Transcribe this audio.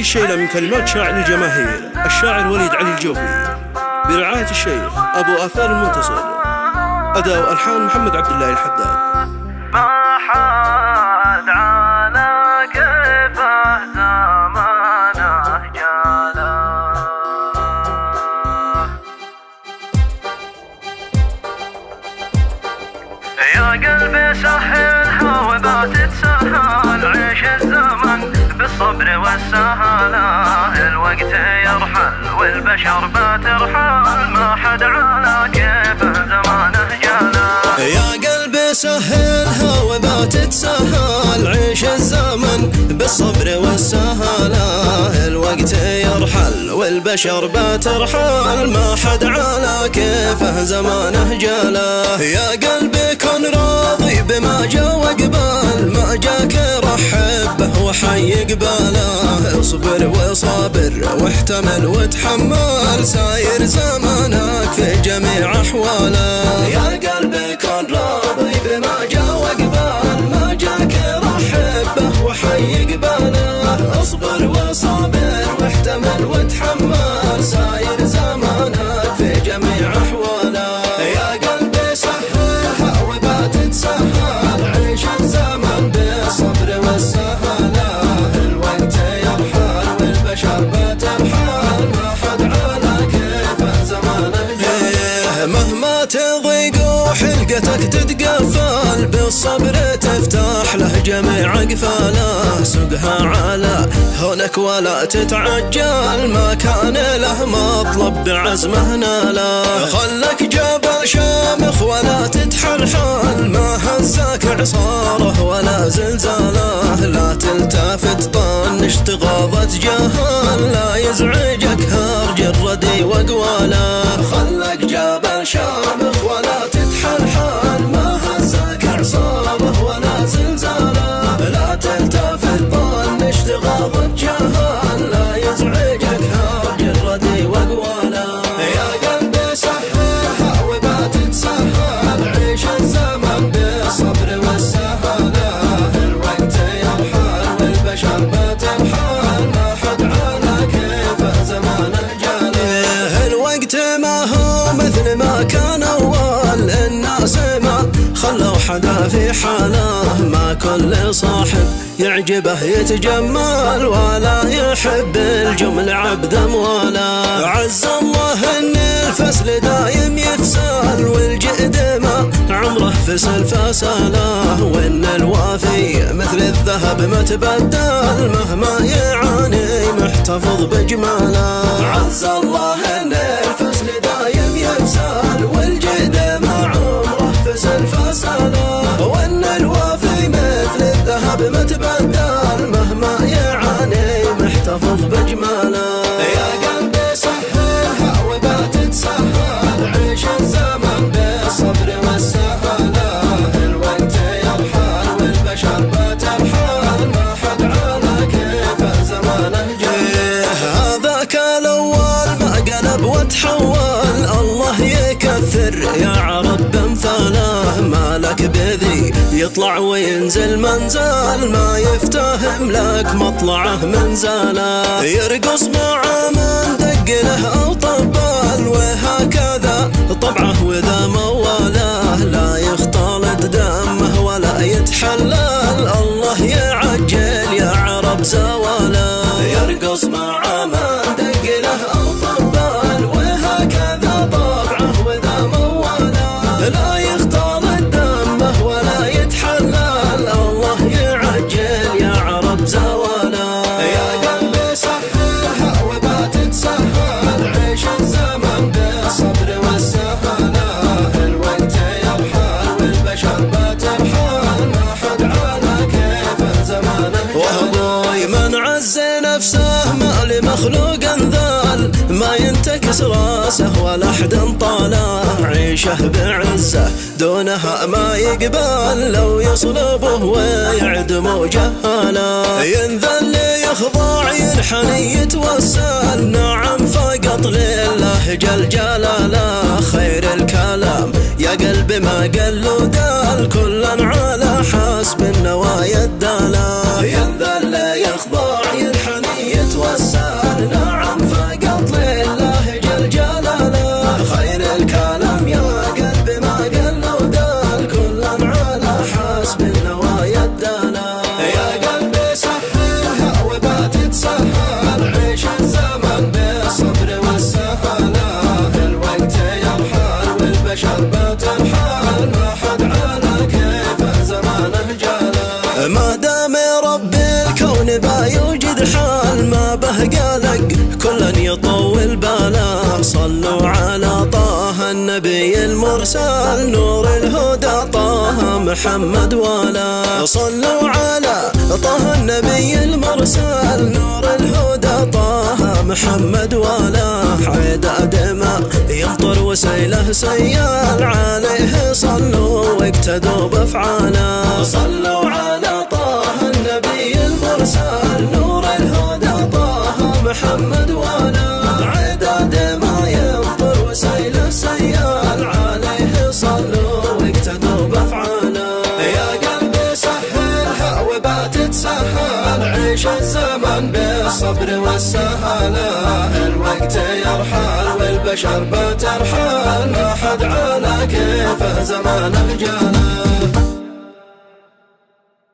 هذه الشيلة من كلمات شاعر الجماهير الشاعر وليد علي الجوهري برعاية الشيخ أبو آثار المنتصر، أداء وألحان محمد عبد الله الحداد. ما حد على كيفه زمانه جاله، يا قلبي سهلها وما تتسهل، عيش الزمن بالصبر والسهالة، الوقت يرحل والبشر بترحل، ما حد على كيفه زمانه جاله. يا قلبي سهلها وما تتسهل، عيش الزمن بالصبر والسهالة، الوقت يرحل والبشر بترحل، ما حد على كيفه زمانه جاله. يا قلبي كن راضي بما جا وقبال، ما جاك رحب به وحي قباله، اصبر وصابر واحتمل وتحمل، ساير زمانك في جميع احواله. يا قلبي كن راضي بما جا وقبال، ما جاك رحب به وحي قباله، اصبر وصابر واحتمل وتحمل، ساير زمانك في جميع احواله. يا قلبي سهلها وما تتسهل، عيش الزمن بالصبر والسهالة، الوقت يرحل والبشر بترحل، ما حد على كيفه زمانه جاله. مهما تضيق وحلقتك تتقفل، بالصبر تفتح له جميع اقفاله، سقها على هونك ولا تتعجل، ما كان له مطلب بعزمه ناله. خلك جبل شامخ ولا تتحلحل، ما هزاك عصاره ولا زلزاله، لا تلتفت طنش تغاضت جهل، لا يزعجك هرج الردي وقواله. خلك جبل شامخ ولا تتحلحل، ما هزاك عصاره ولا زلزاله، لا تلتفت طنش تغاضت جهل، لا يزعجك هرج الردي وقواله. يا قلبي سهلها وما تتسهل، عيش الزمن بالصبر والسهالة، الوقت يرحل والبشر بترحل، ما حد على كيفه زمانه جاله. الوقت ما هو مثل ما كان اول، الناس ما خلوا حدا في حاله، ما كل صاحب يعجبه يتجمل، ولا يحب الجمل عبد امواله. عز الله ان الفسل دايم يفسل، والجئد ما عمره فسل فساله، وان الوافي مثل الذهب متبدل، مهما يعاني محتفظ بجماله. عز الله ان الفسل دايم يفسل، والجئد ما عمره فسل فساله، وان الوافي مثل الذهب متبدل، مهما يعاني محتفظ بجماله. يا قلبي سهلها وما تتسهل، عيش الزمن بالصبر والسهالة، الوقت يرحل والبشر بترحل، ما حد على كيفه زمانه جاله. هذاك الاول ما قلب وتحول، الله يكثر يا عرب بامثاله، مالك بذي يطلع وينزل منزل، ما يفتهم لك مطلعه منزاله، يرقص مع من دق له او طبال، وهكذا طبعه وذا مواله، لا يختلط دمه ولا يتحلل، الله يعجل يا عرب زواله. يرقص مع من دق له او طبال، وهكذا طبعه وذا مواله، لا يختلط دمه ولا يتحلل، الله يعجل يا عرب زواله. يا قلبي سهلها وما تتسهل، عيش الزمن بالصبر والسهالة، الوقت يرحل والبشر بترحل، ما حد على كيفه زمانه جاله. وابوي من عز نفسه ما لمخلوق ذال، ما ينتكس راسه ولا حد طاله، عيشه بعزه دونها ما يقبل، لو يصلبه ويعدم جهاله، ينذل يخضع ينحني يتوسل، نعم فقط لله جل جلاله، خير الكلام يا قلبي ما قل له دال، كلا على حسب حسب النوايا الدالا. ينذل يخضع ينحني يتوسل، نعم فقط لله جل جلاله. خير الكلام يا قلبي ما قل ودال، كلا على حسب النوايا الدالا. يا قلبي سهلها وما تتسهل، عيش الزمن بالصبر والسهالة. الوقت يرحل والبشر بترحل، ما حد على كيف زمانه جاله. ما دام رب الكون بيوجد حال، ما به قلق كلا يطول باله. صلوا على طه النبي المرسل، نور الهدى طه محمد ولا. صلوا على طه النبي المرسل، نور الهدى طه محمد ولا. عداد ما يمطر وسيله سيال، عليه صلوا واقتدوا بافعاله. صلوا على طه النبي المرسل، نور الهدى طه محمد ولا. عداد ما يمطر وسيله سيال، عليه صلوا واقتدوا بافعاله. يا قلبي سهلها وما تتسهل، عيش الزمن بالصبر والسهالة. الوقت يرحل والبشر بترحل، ما حد على كيف زمانه جاله.